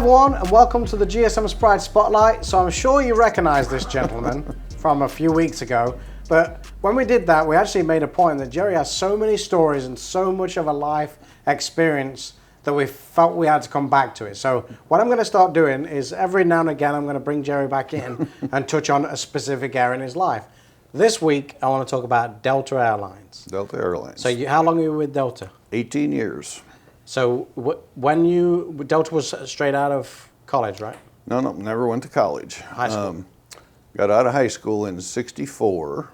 everyone, and welcome to the GSM Sprite Spotlight. So I'm sure you recognize this gentleman from a few weeks ago, but when we did that, we actually made a point that Jerry has so many stories and so much of a life experience that we felt we had to come back to it. So what I'm going to start doing is every now and again, I'm going to bring Jerry back in and touch on a specific area in his life. This week, I want to talk about Delta Airlines. Delta Airlines. So how long are you with Delta? 18 years. So Delta was straight out of college, right? No, never went to college. High school. Got out of high school in '64,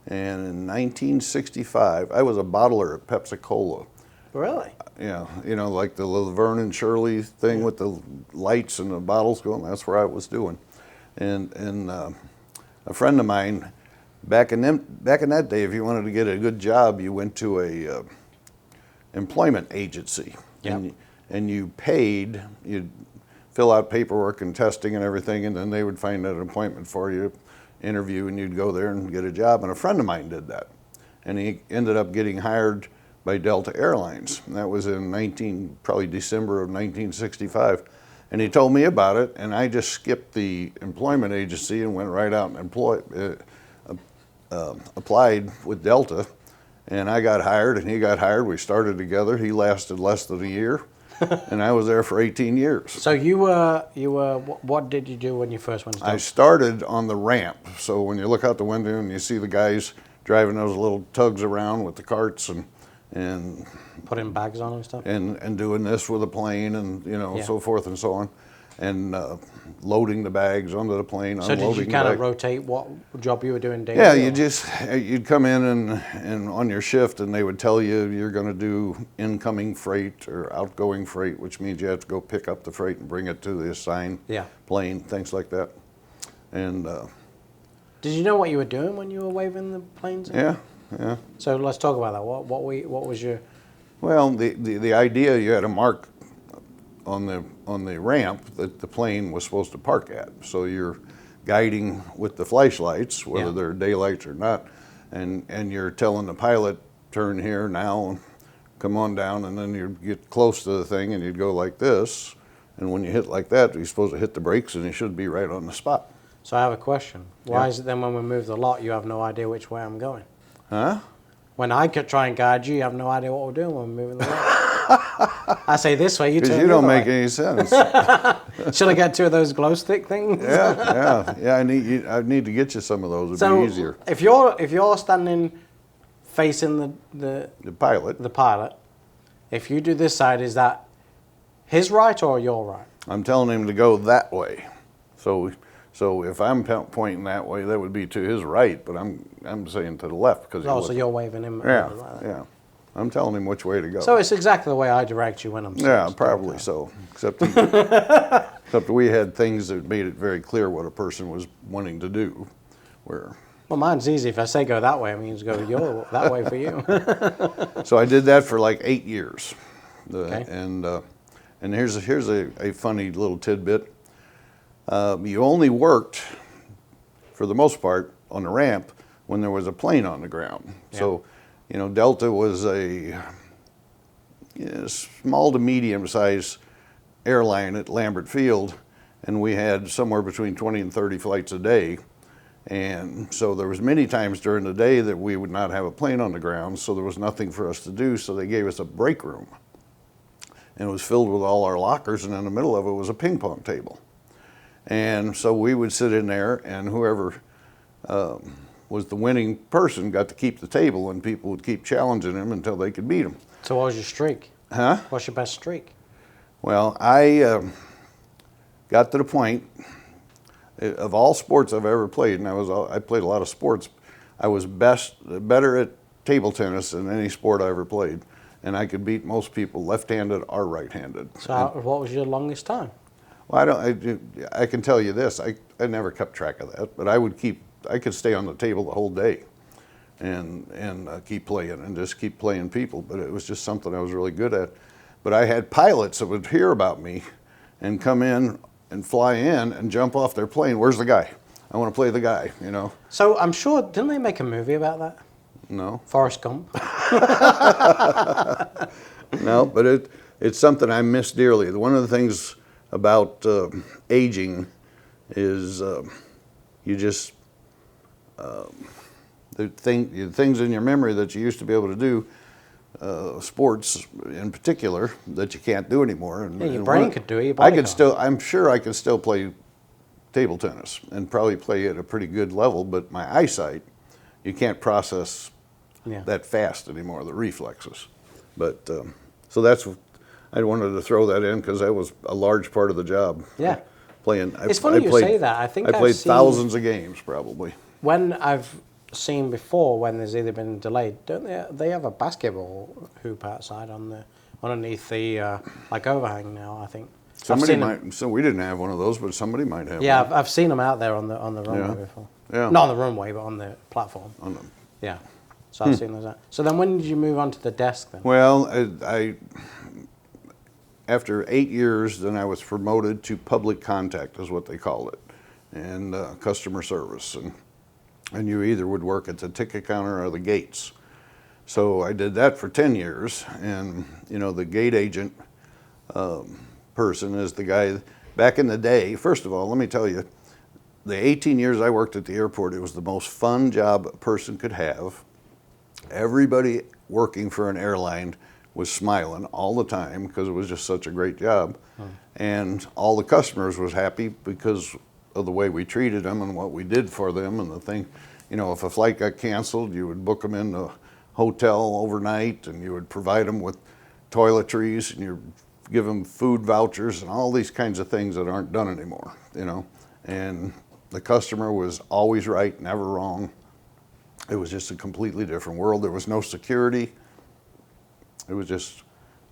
and in 1965, I was a bottler at Pepsi-Cola. Really? Yeah, you know, like the Laverne and Shirley thing with the lights and the bottles going. That's where I was doing, and a friend of mine, back in that day, if you wanted to get a good job, you went to a employment agency. Yep. And you paid, you'd fill out paperwork and testing and everything, and then they would find an appointment for you, interview, and you'd go there and get a job. And a friend of mine did that, and he ended up getting hired by Delta Airlines. And that was in probably December of 1965. And he told me about it, and I just skipped the employment agency and went right out and applied with Delta. And I got hired, and he got hired. We started together. He lasted less than a year, and I was there for 18 years. So what did you do when you first went to Delta? I started on the ramp. So when you look out the window and you see the guys driving those little tugs around with the carts and putting bags on and stuff? And doing this with a plane and, Yeah. so forth and so on. And loading the bags onto the plane, so unloading did you kind of rotate what job you were doing daily? Yeah, you'd come in and on your shift, and they would tell you you're going to do incoming freight or outgoing freight, which means you have to go pick up the freight and bring it to the assigned plane, things like that. And did you know what you were doing when you were waving the planes? Yeah. So let's talk about that. What was your? Well, the idea, you had a mark on the ramp that the plane was supposed to park at. So you're guiding with the flashlights, whether they're daylights or not, and you're telling the pilot, turn here now, come on down, and then you get close to the thing and you'd go like this, and when you hit like that, you're supposed to hit the brakes and you should be right on the spot. So I have a question. Why is it then when we move the lot, you have no idea which way I'm going? Huh? When I could try and guide you, you have no idea what we're doing when we're moving the lot. I say this way, you turn the other way. Because you don't make any sense. Should I get two of those glow stick things? Yeah. I need to get you some of those. It'd be easier. If you're standing facing the pilot, if you do this side, is that his right or your right? I'm telling him to go that way. So if I'm pointing that way, that would be to his right, but I'm saying to the left because. Oh, so you're waving him. Yeah. I'm telling him which way to go. So it's exactly the way I direct you when I'm. Yeah, probably so. Except we had things that made it very clear what a person was wanting to do. Well, mine's easy. If I say go that way, it means go that way for you. So I did that for like 8 years. Okay. And here's a funny little tidbit. You only worked, for the most part, on the ramp when there was a plane on the ground. Yeah. So, Delta was a small to medium-sized airline at Lambert Field, and we had somewhere between 20 and 30 flights a day. And so there was many times during the day that we would not have a plane on the ground, so there was nothing for us to do, so they gave us a break room. And it was filled with all our lockers, and in the middle of it was a ping pong table. And so we would sit in there, and whoever was the winning person got to keep the table, and people would keep challenging him until they could beat him. So what was your streak? Huh? What's your best streak? Well, I got to the point, of all sports I've ever played, and I played a lot of sports, I was better at table tennis than any sport I ever played. And I could beat most people left-handed or right-handed. So what was your longest time? Well, I can tell you this, I never kept track of that, but I could stay on the table the whole day and keep playing and just keep playing people, but it was just something I was really good at. But I had pilots that would hear about me and come in and fly in and jump off their plane. Where's the guy? I want to play the guy, So I'm sure, didn't they make a movie about that? No. Forrest Gump? No, but it's something I miss dearly. One of the things about aging is you just the things in your memory that you used to be able to do, sports in particular, that you can't do anymore. And, Yeah, your and brain could do it, your body can't. I'm sure I could still play table tennis and probably play at a pretty good level, but my eyesight, you can't process Yeah. that fast anymore, the reflexes. But so that's, I wanted to throw that in because that was a large part of the job. Yeah. Playing. It's funny you say that. I think I I've played seen- thousands of games probably. When I've seen before, when there's either been delayed, don't they have a basketball hoop outside underneath the like overhang now, I think. Somebody I've seen might. So we didn't have one of those, but somebody might have. Yeah, one. I've seen them out there on the runway Yeah. before. Yeah. Not on the runway, but on the platform. On them. Yeah. So I've seen those out. So then when did you move on to the desk then? Well, I after 8 years, then I was promoted to public contact, is what they called it, and customer service, and you either would work at the ticket counter or the gates. So I did that for 10 years, and you know the gate agent person is the guy. Back in the day, first of all, let me tell you, the 18 years I worked at the airport, it was the most fun job a person could have. Everybody working for an airline was smiling all the time because it was just such a great job. And all the customers was happy because of the way we treated them and what we did for them and the thing. You know, if a flight got canceled, you would book them in a hotel overnight and you would provide them with toiletries and you give them food vouchers and all these kinds of things that aren't done anymore, you know. And the customer was always right, never wrong. It was just a completely different world. There was no security. It was just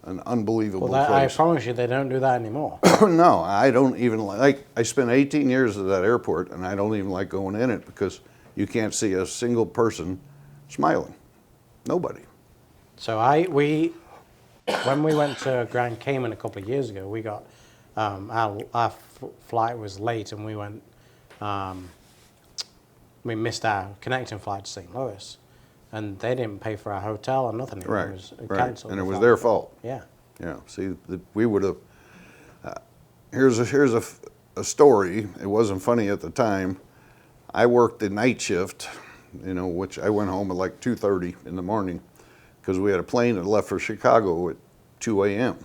an unbelievable Well, I place. promise you they don't do that anymore. No, I don't even like, I spent 18 years at that airport and I don't even like going in it because you can't see a single person smiling. Nobody. So when we went to Grand Cayman a couple of years ago, we got, our flight was late and we went, we missed our connecting flight to St. Louis. And they didn't pay for our hotel or nothing. Right, It was right. canceled. And it the was flight. their fault. Yeah. Yeah, see, we would have, here's a story. It wasn't funny at the time. I worked the night shift, you know, which I went home at like 2:30 in the morning because we had a plane that left for Chicago at 2 a.m.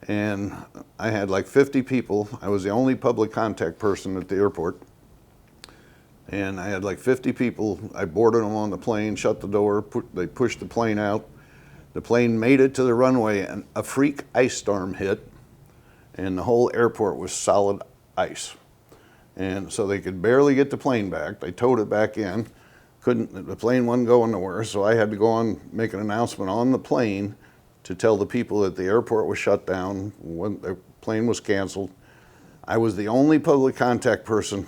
And I had like 50 people. I was the only public contact person at the airport. And I had like 50 people. I boarded them on the plane, shut the door, they pushed the plane out. The plane made it to the runway and a freak ice storm hit and the whole airport was solid ice. And so they could barely get the plane back. They towed it back in. The plane wasn't going nowhere, so I had to go on, make an announcement on the plane to tell the people that the airport was shut down, when the plane was canceled. I was the only public contact person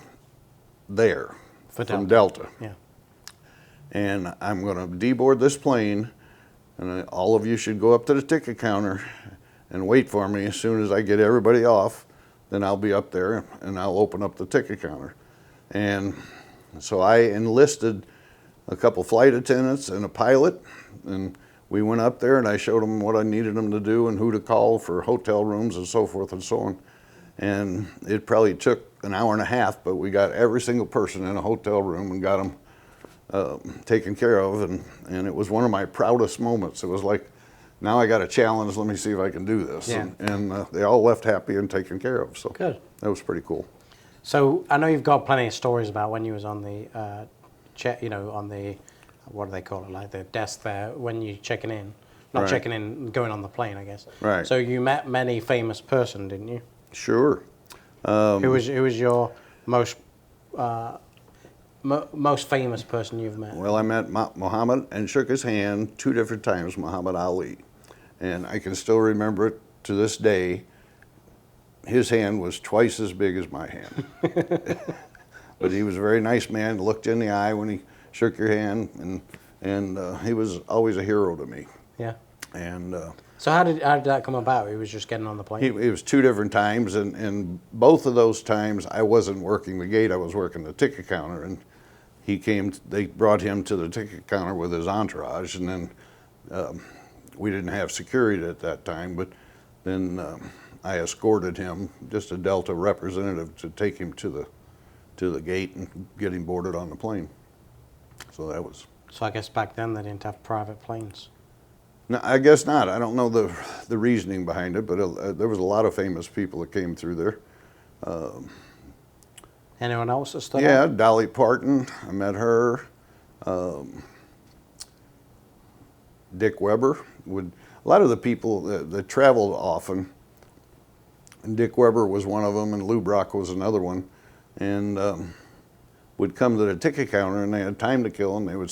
there from Delta. Yeah. And I'm going to deboard this plane, and all of you should go up to the ticket counter and wait for me. As soon as I get everybody off, then I'll be up there and I'll open up the ticket counter. And so I enlisted a couple flight attendants and a pilot, and we went up there and I showed them what I needed them to do and who to call for hotel rooms and so forth and so on. And it probably took an hour and a half, but we got every single person in a hotel room and got them taken care of, and it was one of my proudest moments. It was like, now I got a challenge, let me see if I can do this. Yeah. And they all left happy and taken care of, so Good. that was pretty cool. So I know you've got plenty of stories about when you was on the, on the, what do they call it, like the desk there when you checking in. Not Right. checking in, going on the plane, I guess. Right. So you met many famous person, didn't you? Sure. Who was your most most famous person you've met? Well, I met Muhammad and shook his hand 2 different times, Muhammad Ali. And I can still remember it to this day. His hand was twice as big as my hand. But he was a very nice man, looked you in the eye when he shook your hand, and he was always a hero to me. Yeah. And So how did that come about? He was just getting on the plane? it was 2 different times, and both of those times I wasn't working the gate, I was working the ticket counter, and they brought him to the ticket counter with his entourage, and then we didn't have security at that time, but then I escorted him, just a Delta representative, to take him to the gate and get him boarded on the plane. So that was. So I guess back then they didn't have private planes. No, I guess not. I don't know the reasoning behind it, but there was a lot of famous people that came through there. Anyone else that stood Yeah, out? Dolly Parton. I met her. Dick Weber. A lot of the people that traveled often. And Dick Weber was one of them, and Lou Brock was another one, and would come to the ticket counter, and they had time to kill, and they would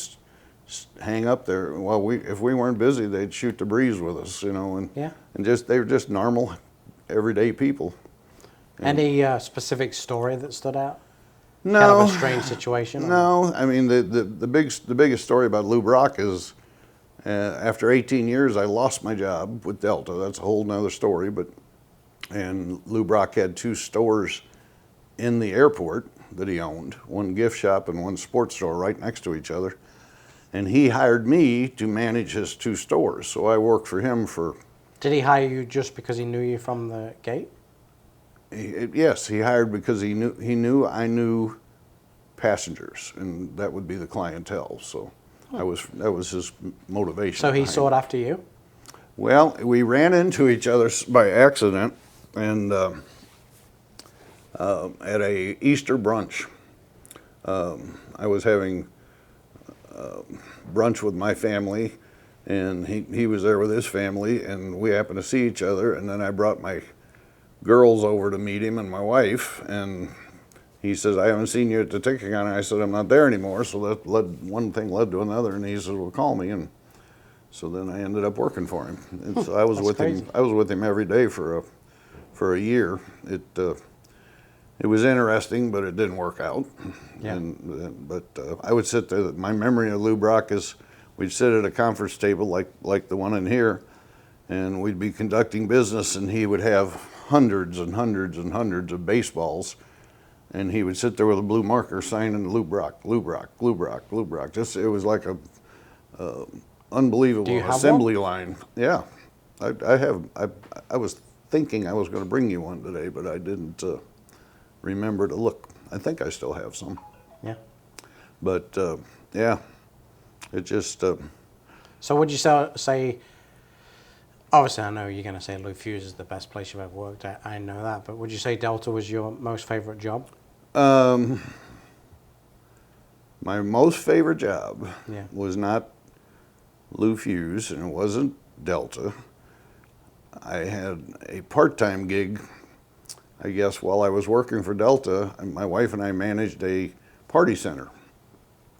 hang up there. Well, if we weren't busy, they'd shoot the breeze with us, you know, and Yeah. and they were just normal, everyday people. Any specific story that stood out? No, Kind of a strange situation? no. I mean, the biggest story about Lou Brock is after 18 years, I lost my job with Delta. That's a whole nother story, and Lou Brock had 2 stores in the airport that he owned, one gift shop and one sports store right next to each other. And he hired me to manage his 2 stores. So I worked for him for. Did he hire you just because he knew you from the gate? Yes, he hired because he knew I knew passengers, and that would be the clientele. So that was his motivation. So he behind sought it. after you? Well, we ran into each other by accident, and at a Easter brunch. I was having brunch with my family, and he was there with his family, and we happened to see each other, and then I brought my girls over to meet him and my wife, and he says, I haven't seen you at the ticket counter. I said, I'm not there anymore. So that one thing led to another, and he said, well, call me. And so then I ended up working for him. And so I was with crazy. him. I was with him every day for a year. It was interesting, but it didn't work out. Yeah. But I would sit there. My memory of Lou Brock is we'd sit at a conference table like the one in here, and we'd be conducting business, and he would have hundreds and hundreds and hundreds of baseballs, and he would sit there with a blue marker signing Lou Brock, Lou Brock, Lou Brock, Lou Brock. It was like a unbelievable Do you have assembly line. Yeah, I was thinking I was going to bring you one today, but I didn't remember to look. I think I still have some. Yeah. But yeah, it just. So would you say, obviously I know you're going to say Lou Fusz is the best place you've ever worked at, I know that, but would you say Delta was your most favorite job? My most favorite job Yeah. was not Lou Fusz, and it wasn't Delta. I had a part-time gig, I guess, while I was working for Delta. And my wife and I managed a party center,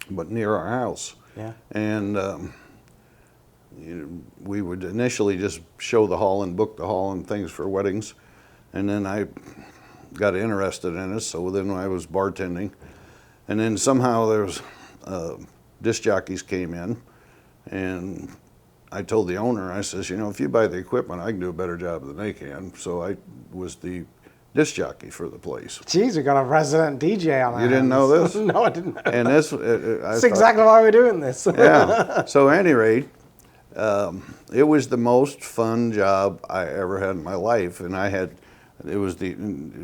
but near our house. Yeah. And we would initially just show the hall and book the hall and things for weddings. And then I got interested in it, so then I was bartending. And then somehow there was disc jockeys came in, and I told the owner, I says, if you buy the equipment, I can do a better job than they can. So I was the disc jockey for the place. Jeez, we got a resident DJ on our You didn't hands. know this? No, I didn't know. And this, That's exactly why we're doing this. Yeah. So at any rate, it was the most fun job I ever had in my life, and it was the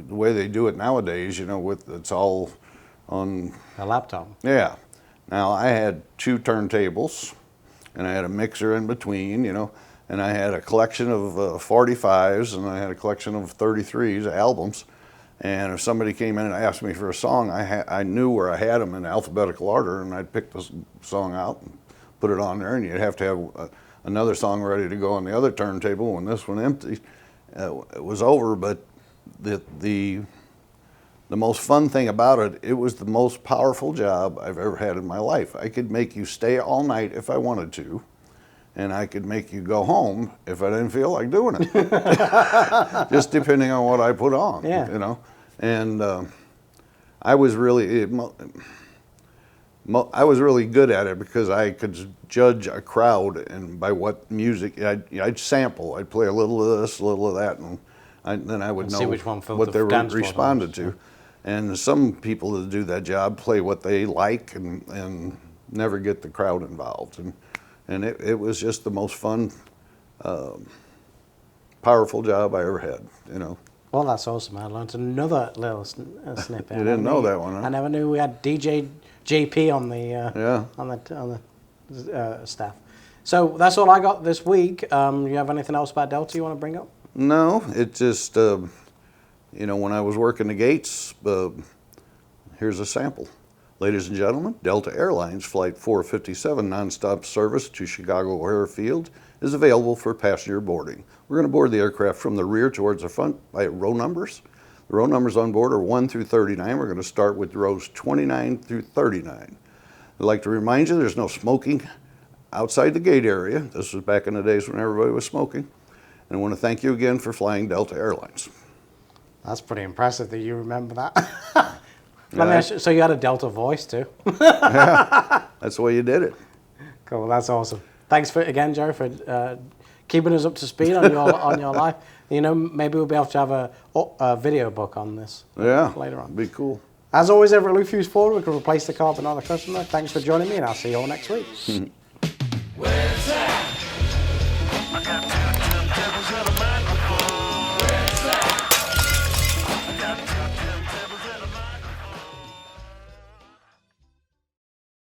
way they do it nowadays. It's all on A laptop. Yeah. Now I had 2 turntables, and I had a mixer in between, and I had a collection of 45s, and I had a collection of 33s, albums. And if somebody came in and asked me for a song, I knew where I had them in alphabetical order, and I'd pick the song out and put it on there, and you'd have to have another song ready to go on the other turntable when this one empty. It was over, but the most fun thing about it was the most powerful job I've ever had in my life. I could make you stay all night if I wanted to, and I could make you go home if I didn't feel like doing it. Just depending on what I put on, Yeah. And I was really good at it because I could judge a crowd and by what music I'd sample. I'd play a little of this, a little of that, and then I would know see which one filled what the they dance floor responded the most, to. And some people that do that job play what they like and never get the crowd involved. And it was just the most fun powerful job I ever had, you know. Well, that's awesome. I learned another little snippet. You didn't know that one, huh? I never knew we had DJ JP on the Yeah. on the staff. So that's all I got this week. You have anything else about Delta you want to bring up? No, it just, you know, when I was working the gates, here's a sample. Ladies and gentlemen, Delta Airlines Flight 457 nonstop service to Chicago O'Hare Field is available for passenger boarding. We're going to board the aircraft from the rear towards the front by row numbers. The row numbers on board are 1 through 39. We're going to start with rows 29 through 39. I'd like to remind you there's no smoking outside the gate area. This was back in the days when everybody was smoking. And I want to thank you again for flying Delta Airlines. That's pretty impressive that you remember that. Let me ask you, so you had a Delta voice too? Yeah, that's the way you did it. Cool, that's awesome. Thanks again, Jerry, for keeping us up to speed on your life. You know, maybe we'll be able to have a video book on this later on. Be cool. As always, every loop fuse forward, we can replace the car but not the customer. Thanks for joining me, and I'll see you all next week. Where's that? I got two devils in a man.